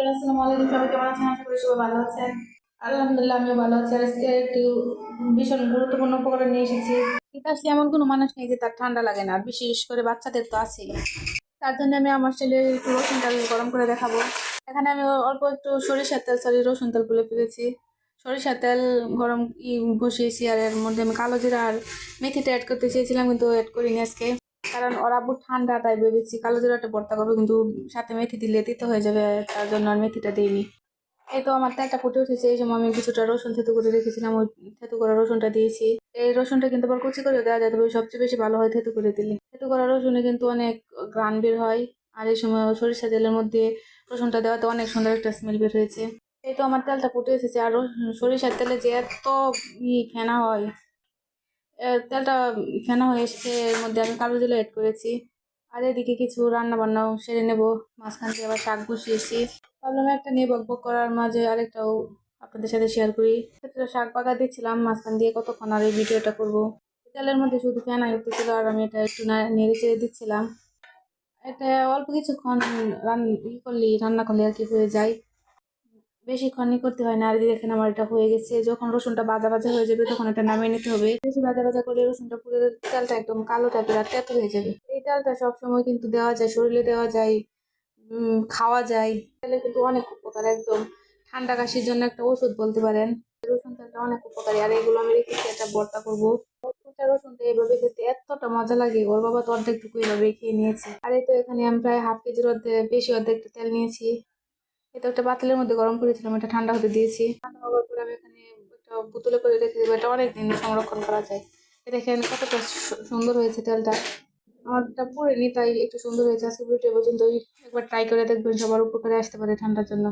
আসসালামু আলাইকুম, সবাই কেমন আছেন? আশা করি সবাই ভালো আছেন। আলহামদুলিল্লাহ, আমিও ভালো আছি। আর আজকে একটু ভীষণ গুরুত্বপূর্ণ উপকরণ নিয়ে এসেছি। শীত আসলে এমন কোনো মানুষ নেই যে তার ঠান্ডা লাগে না, আর বিশেষ করে বাচ্চাদের তো আছেই। তার জন্য আমি আমার ছেলের একটু রসুন তেল গরম করে দেখাবো। এখানে আমি অল্প একটু রসুন তেল গুলে ফেলেছি। সরিষার তেল গরম বসিয়েছি, আর এর মধ্যে আমি কালো জিরা আর মেথিটা অ্যাড করতে চেয়েছিলাম, কিন্তু অ্যাড করিনি আজকে। কারণ ওরা আব্বু ঠান্ডা, তাই ভেবেছি কালো জিরাটা ভর্তা করবো, কিন্তু সাথে মেথি দিলে তিতো হয়ে যাবে, তার জন্য আর মেথিটা দিইনি। এই তো আমার তেলটা ফুটে উঠেছে, এই সময় আমি কিছুটা রসুন থেতু করে রেখেছিলাম, ওই থেতু করা রসুনটা দিয়েছি। এই রসুনটা কিন্তু আবার কুচি করে দেওয়া যায়, তবে সবচেয়ে বেশি ভালো হয় থেতু করে দিলে। থেতু করা রসুনে কিন্তু অনেক ঘ্রাণ বের হয়, আর এই সময় সরিষা তেলের মধ্যে রসুনটা দেওয়াতে অনেক সুন্দর একটা স্মেল বের হয়েছে। এই তো আমার তেলটা ফুটে এসেছে, আর সরিষার তেলে যে এত ফেনা হয়, তেলটা ফেনা হয়ে এসেছে, এর মধ্যে আমি কালো জিরা অ্যাড করেছি। আর এদিকে কিছু রান্না বান্নাও সেরে নেব। মাঝখান থেকে আবার শাক বসিয়েছি। ভাবলাম একটা নিয়ে বকবক করার মাঝে আরেকটাও আপনাদের সাথে শেয়ার করি। ক্ষেত্রে শাক পাকা দিচ্ছিলাম মাঝখান দিয়ে, কতক্ষণ আর এই ভিডিওটা করব। তেলের মধ্যে শুধু ফেনা উঠতেছিল, আর আমি এটা একটু নেড়ে চেড়ে দিচ্ছিলাম। এটা অল্প কিছুক্ষণ রান্না করলে আর কি হয়ে যায়, বেশিক্ষণই করতে হয় না। আর দেখেন আমার এটা হয়ে গেছে। যখন রসুনটা ভাজা ভাজা হয়ে যাবে তখন এটা নামিয়ে নিতে হবে। বেশি ভাজা ভাজা করলে রসুনটা পুরো তেলটা একদম কালো টাইপের আর তেতো হয়ে যাবে। এই তেলটা সবসময় কিন্তু দেওয়া যায়, শরীরে দেওয়া যায়, খাওয়া যায়। তেলে কিন্তু অনেক উপকার, একদম ঠান্ডা কাশির জন্য একটা ওষুধ বলতে পারেন। রসুন তেলটা অনেক উপকারী। আর এগুলো আমি রেখেছি একটা ভর্তা করবো। কাঁচা রসুনটা এভাবে খেতে এতটা মজা লাগে, ওর বাবা তো অর্ধেকটুকু এভাবে খেয়ে নিয়েছে। আর এই তো এখানে আমি প্রায় হাফ কেজির বেশি অর্ধেকটা তেল নিয়েছি। এটা একটা পাতিলের মধ্যে গরম করেছিলাম, এটা ঠান্ডা হতে দিয়েছি। ঠান্ডা হওয়ার পরে আমি এখানে একটা বোতলে করে রেখে দেবো, এটা অনেকদিন সংরক্ষণ করা যায়। এটা দেখেন কতটা সুন্দর হয়েছে তেলটা। আমারটা পড়েনি, তাই একটু সুন্দর হয়েছে। আজকে ভিডিও পর্যন্ত একবার ট্রাই করে দেখবেন, সবার উপকারে আসতে পারে ঠান্ডার জন্য।